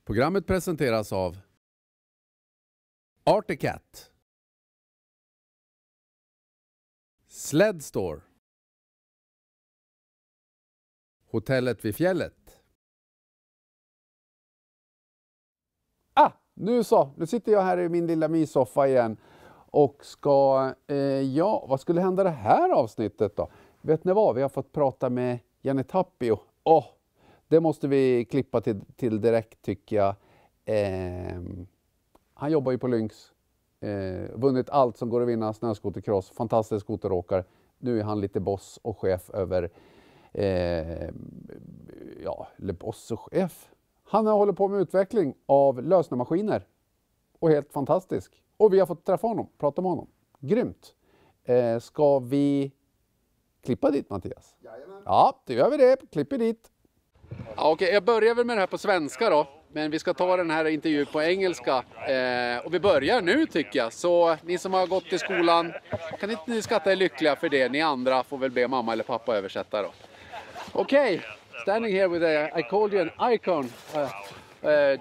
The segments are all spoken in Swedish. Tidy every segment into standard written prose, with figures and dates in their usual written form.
Programmet presenteras av Articat, Sled Store, Hotellet vid fjället. Nu sitter jag här i min lilla myssoffa igen och ska, vad skulle hända det här avsnittet då? Vet ni vad? Vi har fått prata med Janne Tapio. Det måste vi klippa till direkt tycker jag. Han jobbar ju på Lynx. Vunnit allt som går att vinna, snöskotercross, fantastisk skoteråkare. Nu är han lite boss och chef över, boss och chef. Han håller på med utveckling av lösnemaskiner. Och helt fantastisk. Och vi har fått träffa honom, prata med honom. Grymt. Ska vi klippa dit, Mattias? Jajamän. Ja, då gör vi det. Klipper dit. Okej, jag börjar väl med det här på svenska då. Men vi ska ta den här intervjun på engelska. Och vi börjar nu tycker jag. Så ni som har gått i skolan, kan inte ni skatta er lyckliga för det? Ni andra får väl be mamma eller pappa översätta då. Okej. Standing here with I called you an icon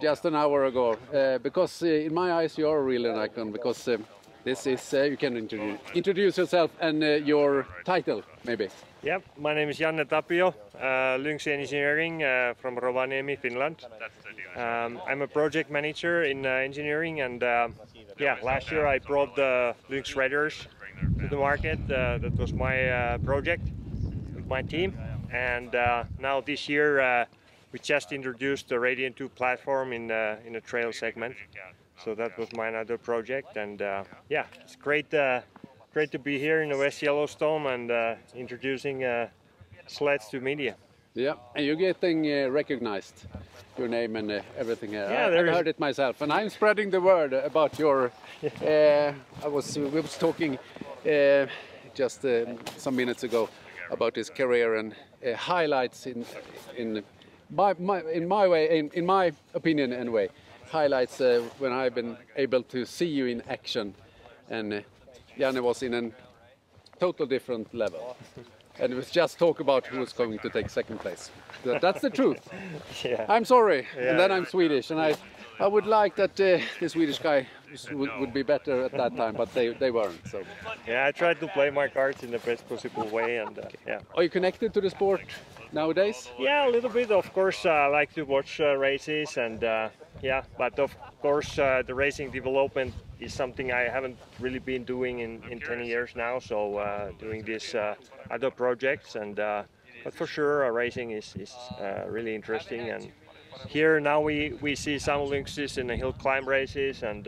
just an hour ago because in my eyes you are really an icon because this is you can introduce yourself and your title maybe. Yeah, my name is Janne Tapio, Lynx Engineering from Rovaniemi, Finland. I'm a project manager in engineering and last year I brought the Lynx Riders to the market. That was my project with my team. And now this year we just introduced the Radiant 2 platform in a trail segment. So that was my another project, and it's great to be here in the West Yellowstone and introducing sleds to media. Yeah, and you're getting recognized, your name and everything. Yeah, I've heard it myself, and I'm spreading the word about your. We was talking just some minutes ago about his career and highlights in my opinion anyway, highlights when I've been able to see you in action, and Janne was in a total different level, and it was just talk about who was going to take second place. That's the truth. Yeah. I'm sorry, and then I'm Swedish, and I would like that the Swedish guy would be better at that time, but they weren't. So yeah, I tried to play my cards in the best possible way, and yeah. Are you connected to the sport nowadays? Yeah, a little bit. Of course, I like to watch races, and but of course the racing development is something I haven't really been doing in 10 years now. So doing this other projects, and but for sure racing is really interesting. And here now we see some lynxes in the hill climb races, and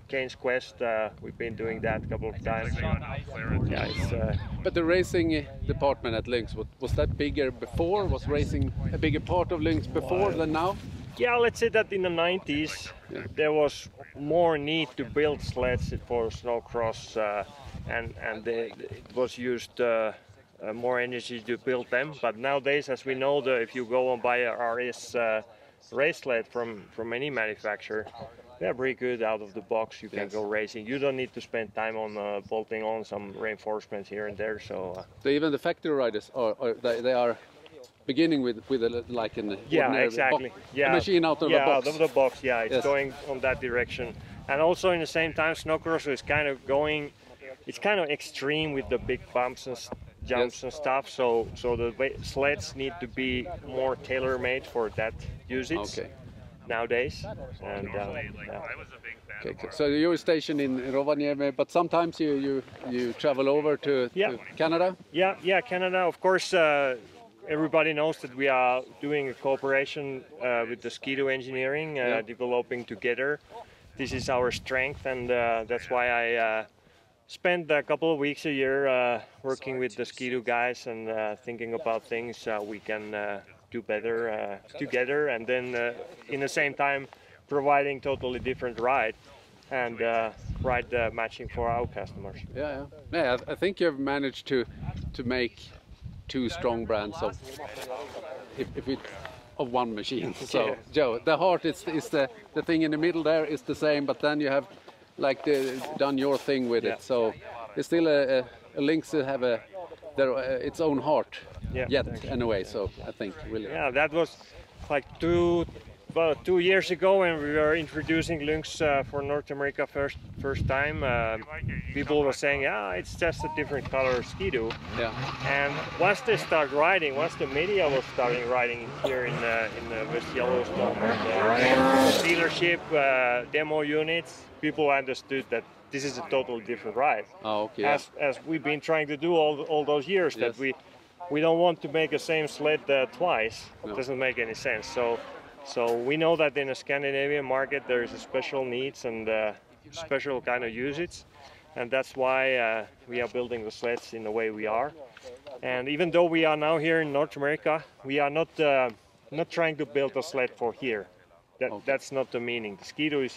Kane's Quest, we've been doing that a couple of times. But the racing department at Lynx, was that bigger before? Was racing a bigger part of Lynx before than now? Yeah, let's say that in the 90s there was more need to build sleds for snowcross, and it was used more energy to build them. But nowadays, as we know, if you go and buy a RS race sled from any manufacturer, they're pretty good out of the box. You can go racing. You don't need to spend time on bolting on some reinforcements here and there. So even the factory riders they are beginning with like an exactly. A machine out of the box. Out of the box. Yeah, it's going on that direction. And also in the same time, snowcross is kind of going. It's kind of extreme with the big bumps and jumps and stuff. So the sleds need to be more tailor-made for that usage nowadays. And Okay, so you're stationed in Rovaniemi, but sometimes you travel over to Canada? Yeah, Canada. Of course, everybody knows that we are doing a cooperation with the Ski-Doo engineering, developing together. This is our strength, and that's why I spend a couple of weeks a year working with the Ski-Doo guys and thinking about things we can do better together, and then in the same time providing totally different ride and ride matching for our customers. Yeah, I think you've managed to make two strong brands of one machine. So Joe, the heart is the thing in the middle there is the same, but then you have like done your thing with it. So it's still a Lynx to have its own heart yet exactly. anyway. So I think really. Yeah, that was like 2 years ago when we were introducing Lynx for North America first time. People were saying, "Yeah, it's just a different color Ski-Doo." Yeah. And once they start riding, once the media was starting riding here in West Yellowstone, the dealership, demo units, people understood that this is a totally different ride. Oh, okay. As we've been trying to do all those years, that we don't want to make the same sled twice. No. It doesn't make any sense. So we know that in the Scandinavian market there is a special needs and special kind of usage, and that's why we are building the sleds in the way we are. And even though we are now here in North America, we are not trying to build a sled for here. That's not the meaning. The Ski-Doo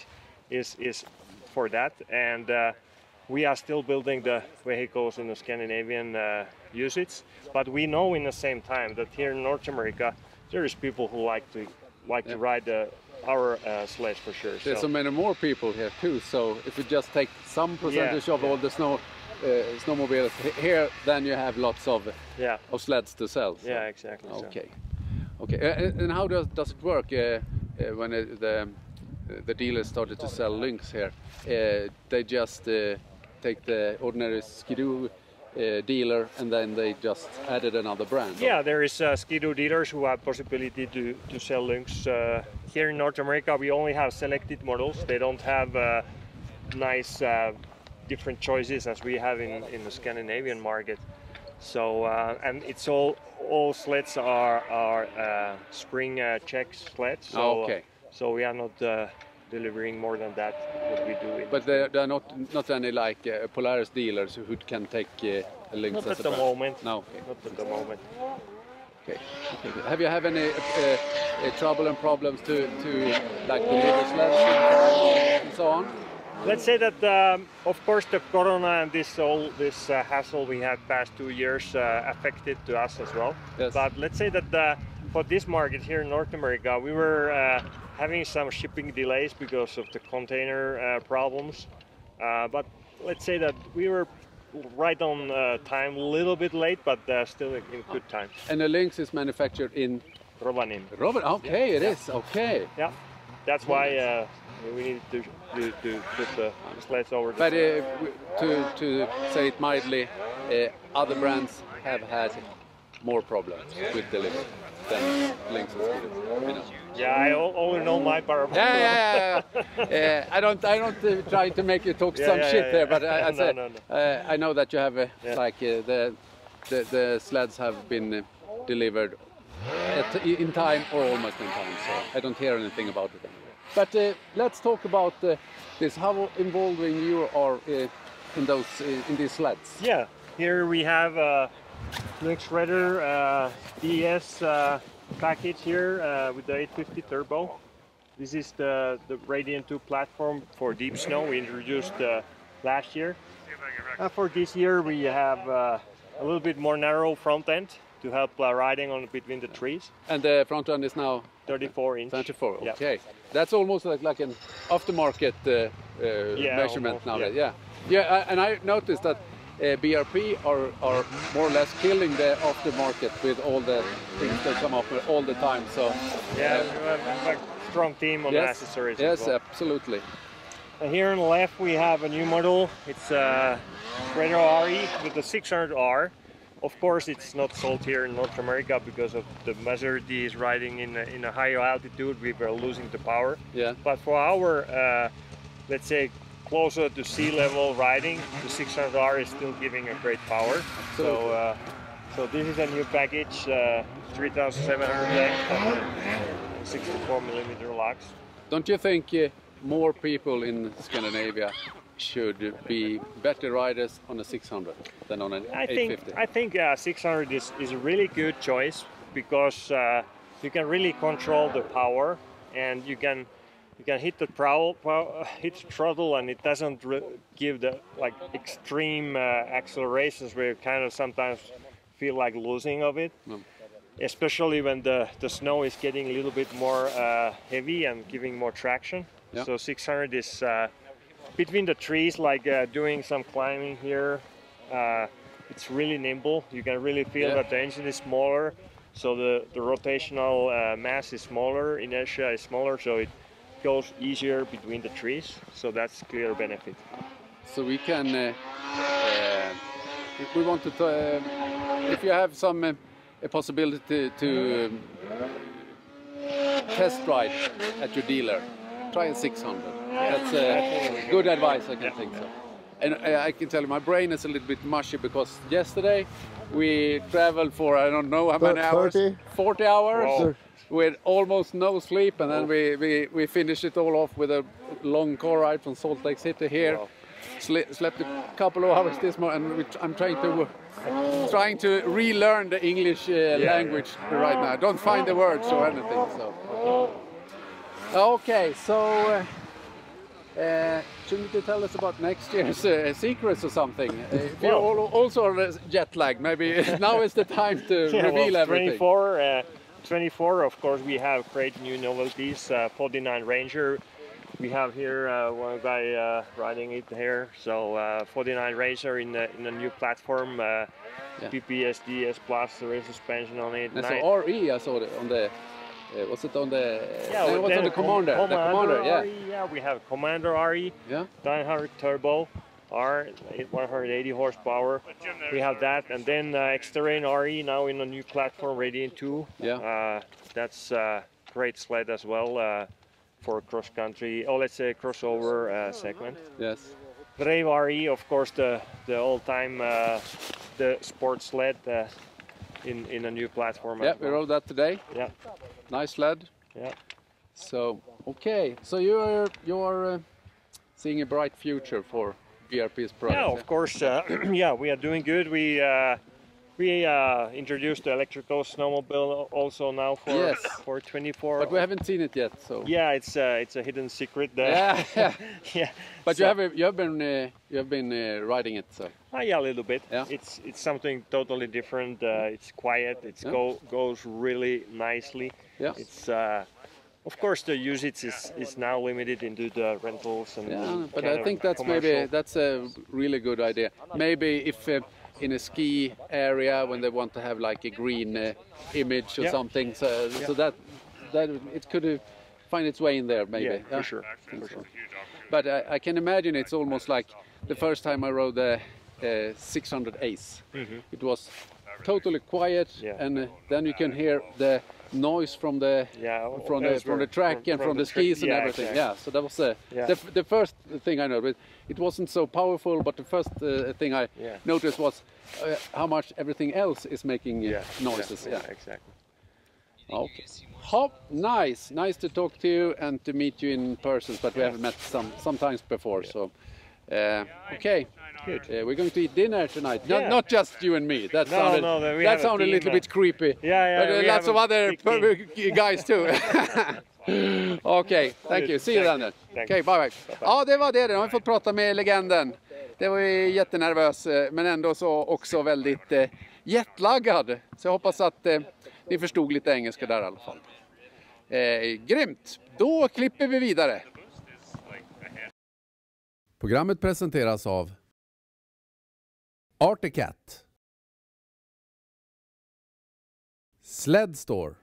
is for that, and we are still building the vehicles in the Scandinavian usage. But we know in the same time that here in North America there is people who like to ride our sleds for sure. There's so many more people here too. So if you just take some percentage of all the snowmobiles here, then you have lots of sleds to sell. So. Yeah, exactly. Okay, okay. And how does it work when the dealers started to sell Lynx here? They just take the ordinary Ski-Doo dealer and then they just added another brand. Yeah, there is Ski-Doo dealers who have possibility to sell Lynx. Here in North America we only have selected models. They don't have nice different choices as we have in the Scandinavian market. So and it's all sleds are spring check sleds. So, so we are not delivering more than that what we do. But there are not any like Polaris dealers who can take a Lynx not as at the moment. No, not at the moment. Okay. Have you had any trouble and problems to like deliver sleds and so on? Let's say that of course the corona and this hassle we had past 2 years affected to us as well. Yes. But let's say that for this market here in North America we were having some shipping delays because of the container problems. But let's say that we were right on time, a little bit late, but still in good time. And the Lynx is manufactured in Rovaniemi. Okay, it is. Okay. Yeah, that's why we need to put the sleds over. But to say it mildly, other brands have had more problems with delivery than Lynx is with. Yeah, I only know my part. Yeah. I don't try to make you talk some shit there, but I say I know that you have like the sleds have been delivered in time or almost in time, so I don't hear anything about it anymore. But let's talk about this. How involving you are in these sleds? Yeah, here we have a Lynx Shredder DS package here with the 850 turbo. This is the Radiant 2 platform for deep snow we introduced last year. For this year we have a little bit more narrow front end to help riding on between the trees. And the front end is now 34 inch. 34, okay. Yeah. That's almost like an aftermarket measurement nowadays. Yeah, and I noticed that BRP are more or less killing the aftermarket with all the things that come up all the time. So yeah, we have a strong team on the accessories. Yes, as well. Absolutely. And here on the left we have a new model. It's a Shredder RE with the 600R. Of course, it's not sold here in North America because of the majority is riding in a higher altitude. We were losing the power. Yeah. But for our, let's say, closer to sea level riding, the 600R is still giving a great power. So, so this is a new package, 3,700 length and 64mm locks. Don't you think more people in Scandinavia should be better riders on a 600 than on an 850? I think 600 is a really good choice because you can really control the power and you can hit the throttle and it doesn't give the like extreme accelerations where you kind of sometimes feel like losing of it. Especially when the snow is getting a little bit more heavy and giving more traction. Yeah. So 600 is between the trees, like doing some climbing here, it's really nimble. You can really feel that the engine is smaller, so the rotational mass is smaller, inertia is smaller, so it goes easier between the trees. So that's clear benefit. So we can, if we want to, if you have some a possibility to test ride at your dealer, try a 600. That's good advice, I can think so. And I can tell you, my brain is a little bit mushy because yesterday we traveled for, I don't know how many hours, 40 hours. Wow. With almost no sleep, and then we finished it all off with a long car ride from Salt Lake City here. Wow. Slept a couple of hours this morning, and I'm trying to relearn the English language right now. I don't find the words or anything. So okay, so shouldn't you tell us about next year's secrets or something? If you're also on jet lag, maybe now is the time to reveal everything. 24, of course, we have great new novelties. 49 Ranger. We have here one guy riding it here. So 49 Racer in a new platform, PPSD Plus, rear suspension on it. That's RE. I saw it on the. Was it on the? Yeah, what's on the Commander? The Commander, yeah. RE, yeah, we have Commander RE. Yeah. 900 turbo. 180 horsepower. We have that, and then X-Terrain RE now in a new platform, Radiant 2. Yeah. That's a great sled as well for cross country, or let's say crossover segment. Yes. Brave RE, of course, the all-time the sports sled in a new platform. Yeah, we rode that today. Yeah. Nice sled. Yeah. So okay, so you're seeing a bright future for BRP's product. Yeah, of course. Yeah, we are doing good. We introduced the electrical snowmobile also now for 24. But we haven't seen it yet. So yeah, it's a hidden secret. Yeah. Yeah. But so, you have been riding it, so. Yeah, a little bit. Yeah. It's something totally different. It's quiet. It goes really nicely. Yeah. It's of course the usage is now limited into the rentals and but I think that's a really good idea. Maybe if in a ski area when they want to have like a green image or something, so that it could find its way in there maybe. Yeah, for sure. But I can imagine it's almost like the first time I rode the 600 Ace. It was totally quiet, and then you can hear the noise from the track and from the skis and everything. Exactly. Yeah, so that was the first thing I noticed. It wasn't so powerful, but the first thing I noticed was how much everything else is making noises. Yeah, exactly. Okay. Nice to talk to you and to meet you in person, but we haven't met sometimes before. So okay. Good. We're going to eat dinner tonight. Not just you and me. That sounded a little bit creepy. Yeah. But lots of other guys too. Okej, thank you. See you then. Okej, bye. Ja, det var det. Nu har vi fått prata med legenden. Det var ju jättenervös, men ändå så också väldigt jetlaggad. Så jag hoppas att ni förstod lite engelska där i alla fall. Grymt. Då klipper vi vidare. Programmet presenteras av Articat, Sled Store,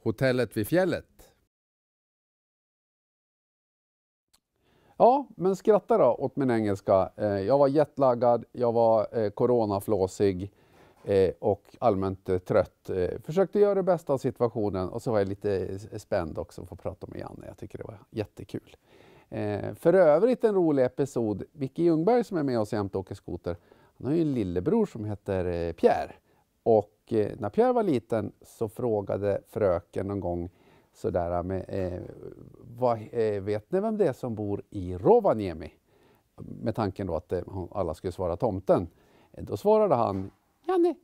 Hotellet vid fjället. Ja, men skratta då åt min engelska. Jag var jetlaggad, jag var coronaflåsig och allmänt trött. Försökte göra det bästa av situationen och så var jag lite spänd också för att prata med Janne. Jag tycker det var jättekul. För övrigt en rolig episod. Vicky Ljungberg som är med oss jämt och åker skoter. Han har ju en lillebror som heter Pierre. Och när Pierre var liten så frågade fröken någon gång sådär med vet ni vem det är som bor i Rovaniemi? Med tanken då att alla skulle svara tomten. Då svarade han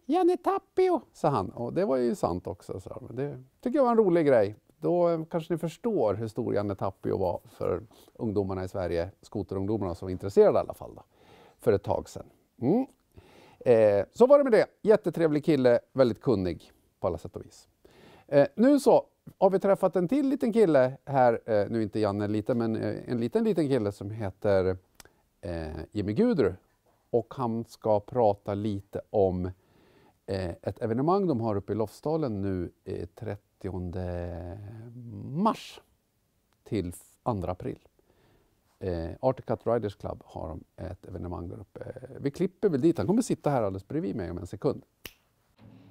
Janne Tapio, sa han. Och det var ju sant också. Så det tycker jag var en rolig grej. Då kanske ni förstår hur stor Janne Tapio var för ungdomarna i Sverige, skoterungdomarna som var intresserade i alla fall då, för ett tag sedan. Så var det med det. Jättetrevlig kille, väldigt kunnig på alla sätt och vis. Nu så har vi träffat en till liten kille här, nu inte Janne liten, men en liten kille som heter Gudru. och han ska prata lite om ett evenemang de har uppe i Lofsdalen nu 30 mars till 2 april. Arctic Cat Riders Club har de ett evenemang där uppe. Vi klipper väl dit. Han kommer sitta här alldeles bredvid mig om en sekund.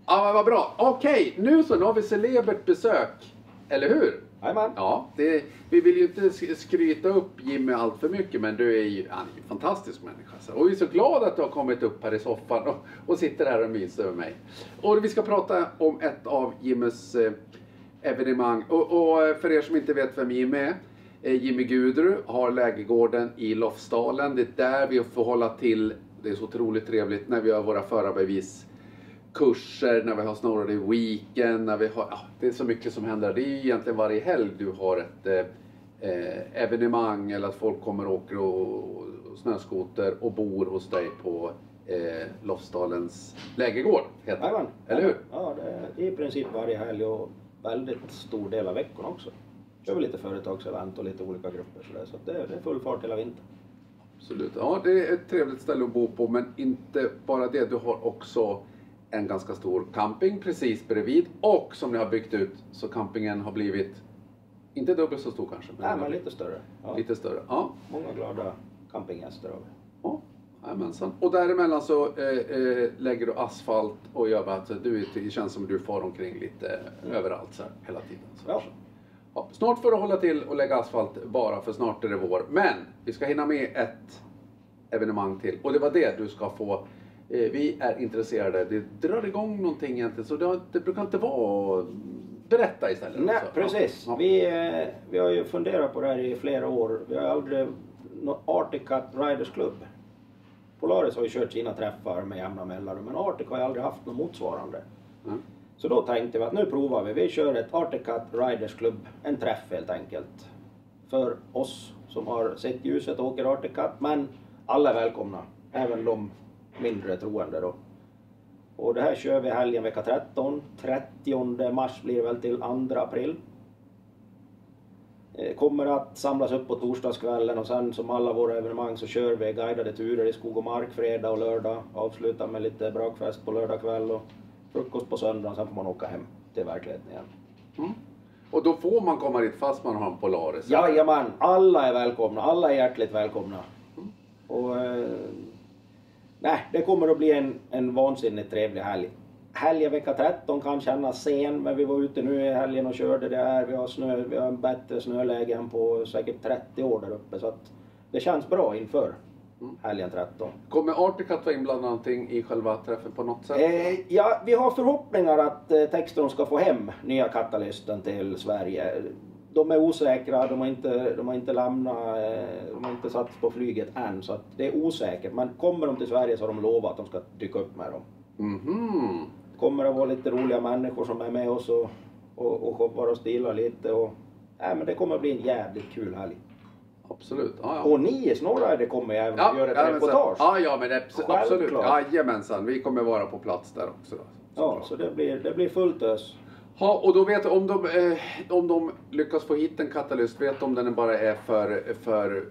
Ja, vad bra. Okej, nu har vi celebert besök. Eller hur? Jajamän. Ja, vi vill ju inte skryta upp Jimmy allt för mycket, men du är ju en fantastisk människa. Och jag är så glad att du har kommit upp här i soffan och sitter här och myser över mig. Och vi ska prata om ett av Jimmys evenemang. Och för er som inte vet vem Jimmy är, Jimmy Gudru har lägergården i Lofsdalen. Det är där vi får hålla till. Det är så otroligt trevligt när vi har våra förarbeviskurser, när vi har SnowRider weekend, när vi har, det är så mycket som händer. Det är ju egentligen varje helg du har ett evenemang, eller att folk kommer och åker och snöskoter och bor hos dig på Lofsdalens Lägergård, heter det. Eller hur? Ja, det är i princip varje helg och väldigt stor del av veckan också. Kör vi lite företagsevent och lite olika grupper så det är full fart hela vintern. Absolut. Ja, det är ett trevligt ställe att bo på, men inte bara det. Du har också en ganska stor camping precis bredvid, och som ni har byggt ut så campingen har blivit inte dubbelt så stor kanske. Men lite större. Ja. Lite större, ja. Många glada campinggäster har vi. Ja, jajamensan. Och däremellan så lägger du asfalt och gör att det känns som du far omkring lite överallt så här, hela tiden. Så ja. Ja, snart får du hålla till och lägga asfalt bara, för snart är det vår. Men vi ska hinna med ett evenemang till. Och det var det du ska få. Vi är intresserade. Det drar igång någonting egentligen. Så det brukar inte vara berätta istället. Nej, också. precis. Ja. Vi har ju funderat på det här i flera år. Vi har aldrig någon Arctic Cat Riders Club. Polaris har ju kört sina träffar med jämna mellanrum. Men Arctic har ju aldrig haft något motsvarande. Mm. Så då tänkte vi att nu provar vi. Vi kör ett Arctic Cat Riders Club. En träff helt enkelt. För oss som har sett ljuset och åker Arctic Cat. Men alla är välkomna. Även de mindre troende då. Och det här kör vi helgen vecka 13. 30 mars blir det väl till 2 april. Kommer att samlas upp på torsdagskvällen, och sen som alla våra evenemang så kör vi guidade turer i skog och mark fredag och lördag. Avslutar med lite brakfest på lördag kväll och frukost på söndag. Sen får man åka hem till verkligheten igen. Mm. Och då får man komma dit fast man har en Polaris? Jajamän, alla är välkomna. Alla är hjärtligt välkomna. Mm. Och nej, det kommer att bli en vansinnigt trevlig helg. Helgen vecka 13 kan kännas sen, men vi var ute nu i helgen och körde det här. Vi har en bättre snöläge än på säkert 30 år där uppe, så att det känns bra inför helgen 13. Kommer Arctic Cat vara inblandad någonting i själva träffen på något sätt? Ja, vi har förhoppningar att Textron ska få hem nya Catalysten till Sverige. De är osäkra, de har inte lämnat, de har inte satt på flyget än, så att det är osäkert. Men kommer de till Sverige så har de lovat att de ska dyka upp med dem. Mm-hmm. Kommer att vara lite roliga människor som är med oss och shoppar och stilar lite. Men det kommer att bli en jävligt kul helg. Absolut. Ja. Och ni i SnowRider kommer ju även göra ett reportage. Ja, men absolut. Jajamensan, vi kommer vara på plats där också. Så det blir fullt ös. Ja, och då vet du, om de lyckas få hit en katalyst, vet om den bara är för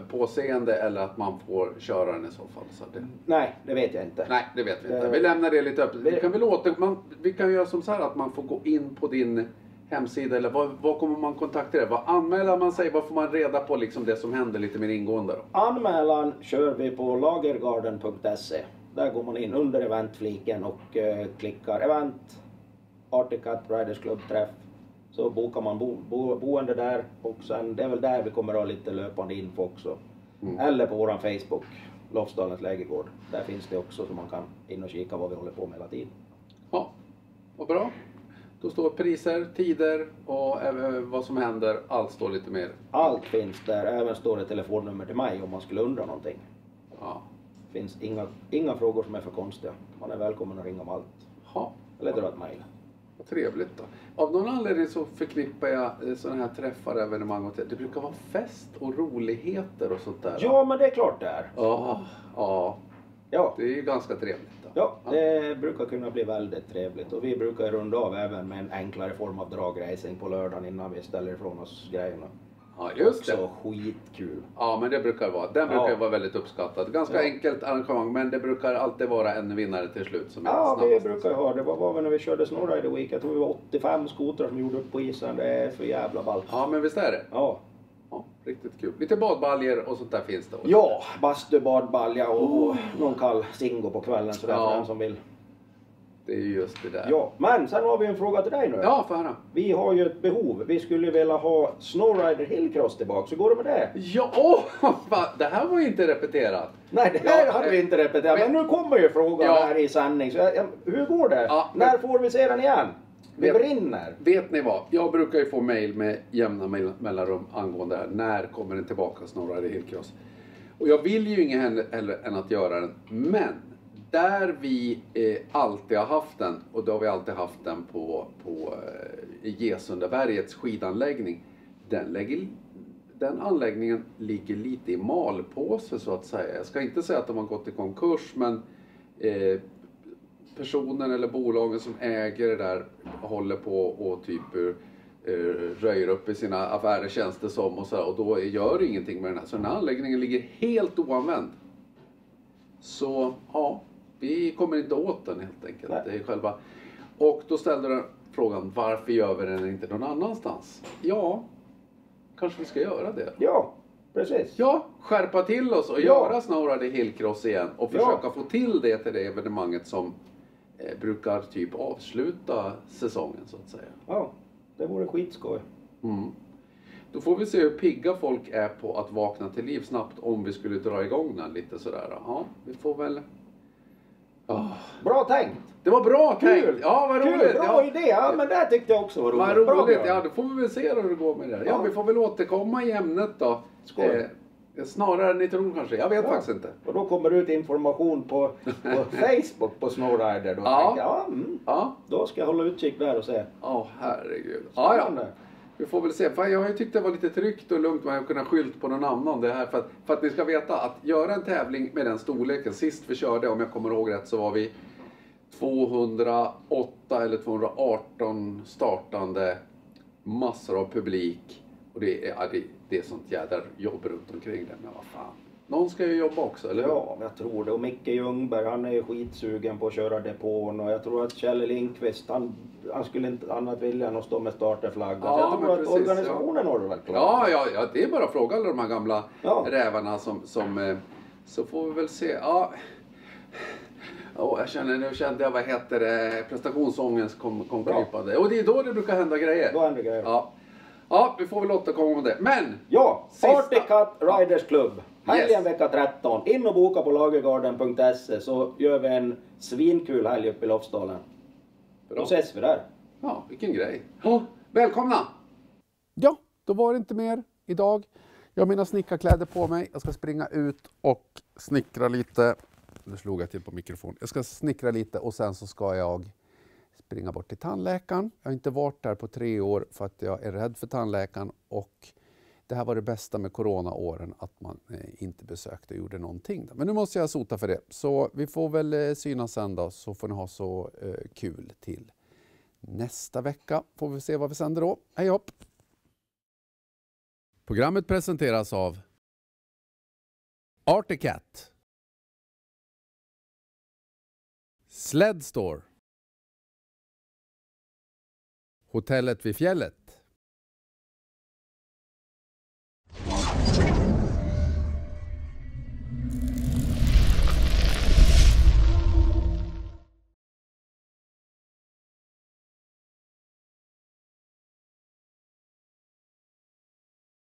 påseende, eller att man får köra den i så fall? Så det... Nej, det vet jag inte. Nej, det vet vi inte. Vi lämnar det lite öppet. Vi kan göra som så här att man får gå in på din hemsida, eller vad kommer man kontakta dig? Vad anmäler man sig? Vad får man reda på liksom det som händer lite mer ingående då? Anmälan kör vi på lagergarden.se. Där går man in under eventfliken och klickar event, Arctic Cat Riders Club träff. Så bokar man boende där, och sen det är väl där vi kommer att ha lite löpande info också. Eller på våran Facebook, Lofsdalens Lägergård. Där finns det också, så man kan in och kika vad vi håller på med hela tiden. Ja, vad bra. Då står priser, tider och även vad som händer. Allt står lite mer. Allt finns där. Även står det telefonnummer till mig om man skulle undra någonting. Ja. Det finns inga frågor som är för konstiga. Man är välkommen att ringa om allt. Ja. Eller dra ett mejl. Vad trevligt då. Av någon anledning så förknippar jag sådana här träffar, evenemang och det brukar vara fest och roligheter och sånt där. Ja, men det är klart det är. Ja. Det är ju ganska trevligt då. Ja, det brukar kunna bli väldigt trevligt, och vi brukar runda av även med en enklare form av dragracing på lördagen innan vi ställer ifrån oss grejerna. Ja, just det. Också skitkul. Ja, men det brukar vara. Den brukar vara väldigt uppskattad. Ganska enkelt arrangemang, men det brukar alltid vara en vinnare till slut som är snabbast. Vi brukar ha. Det var väl när vi körde SnowRider Week. Jag tror det var 85 skotrar som gjorde upp på isen. Det är för jävla ballt. Ja, men visst är det? Ja. Ja, riktigt kul. Lite badbaljer och sånt där finns det också. Ja, bastu, badbalja och någon kall singo på kvällen sådär för den som vill. Det är ju just det där. Ja, men sen har vi en fråga till dig nu. Ja, för höra. Vi har ju ett behov. Vi skulle vilja ha SnowRider Hillcross tillbaka. Så går det med det? Ja, det här var ju inte repeterat. Nej, det här hade vi inte repeterat. Men nu kommer ju frågan här i sändning. Så hur går det? Ja, när får vi se den igen? Vi brinner. Vet ni vad? Jag brukar ju få mejl med jämna mellanrum angående det här. När kommer den tillbaka, SnowRider Hillcross? Och jag vill ju inget heller än att göra den. Men där vi alltid har haft den, och då har vi alltid haft den på Gesundabergets skidanläggning. Den anläggningen ligger lite i malpåse så att säga. Jag ska inte säga att de har gått i konkurs, men personen eller bolagen som äger det där håller på och typ röjer upp i sina affärer, känns det som, och så här, och då gör det ingenting med den här. Så den här anläggningen ligger helt oanvänd. Så ja, vi kommer inte åt den helt enkelt. Nej. Det är själva. Och då ställde den frågan, varför gör vi den inte någon annanstans? Ja, kanske vi ska göra det. Ja, precis. Ja, skärpa till oss och göra SnowRider Hillcross igen. Och försöka få till det till det evenemanget som brukar typ avsluta säsongen så att säga. Ja, det vore skitskoj. Då får vi se hur pigga folk är på att vakna till liv snabbt om vi skulle dra igång den lite sådär. Ja, vi får väl... Bra tänkt! Det var bra tänkt! Kul. Ja, vad roligt! Kul, bra idé! Ja, men det tyckte jag också var roligt. Vad roligt! Ja, då får vi väl se hur det går med det. Ja, vi får väl återkomma i ämnet då. Skål. Snarare än ni tror kanske. Jag vet faktiskt inte. Och då kommer det ut information på Facebook på SnowRider. Då tänker då ska jag hålla utkik där och se. Herregud. Ja. Vi får väl se. För jag har ju tyckt det var lite tryggt och lugnt med att kunna skylt på någon annan det här. För att ni ska veta att göra en tävling med den storleken. Sist vi körde, om jag kommer ihåg rätt, så var vi 208 eller 218 startande, massor av publik. Och det är sånt jädra jobb runt omkring det. Men vad fan. Någon ska ju jobba också, eller hur? Ja, jag tror det. Och Micke Ljungberg, han är ju skitsugen på att köra depån. Och jag tror att Kjell Lindqvist, han skulle inte annat vilja än att stå med starterflagga. Ja, så jag tror att precis, organisationen har det väl klart. Ja, det är bara att fråga alla de här gamla rävarna som så får vi väl se. Ja. Nu kände jag, vad heter det, prestationsångest kom krypande. Och det är då det brukar hända grejer. Då händer grejer. Ja, vi får väl återkomma om det. Men! Ja, Party Cut Riders Club. Helgen vecka 13. In och boka på lagergarden.se så gör vi en svinkul helg uppe i Lofsdalen. Då ses vi där. Ja, vilken grej. Välkomna! Ja, då var det inte mer idag. Jag har mina snickarkläder på mig. Jag ska springa ut och snickra lite. Nu slog jag till på mikrofon. Jag ska snickra lite och sen så ska jag springa bort till tandläkaren. Jag har inte varit där på 3 år för att jag är rädd för tandläkaren. Och det här var det bästa med coronaåren, att man inte besökte och gjorde någonting. Men nu måste jag sota för det. Så vi får väl synas sen då, så får ni ha så kul till nästa vecka. Får vi se vad vi sänder då. Hej hopp! Programmet presenteras av Articat, Sled Store, Hotellet vid fjället,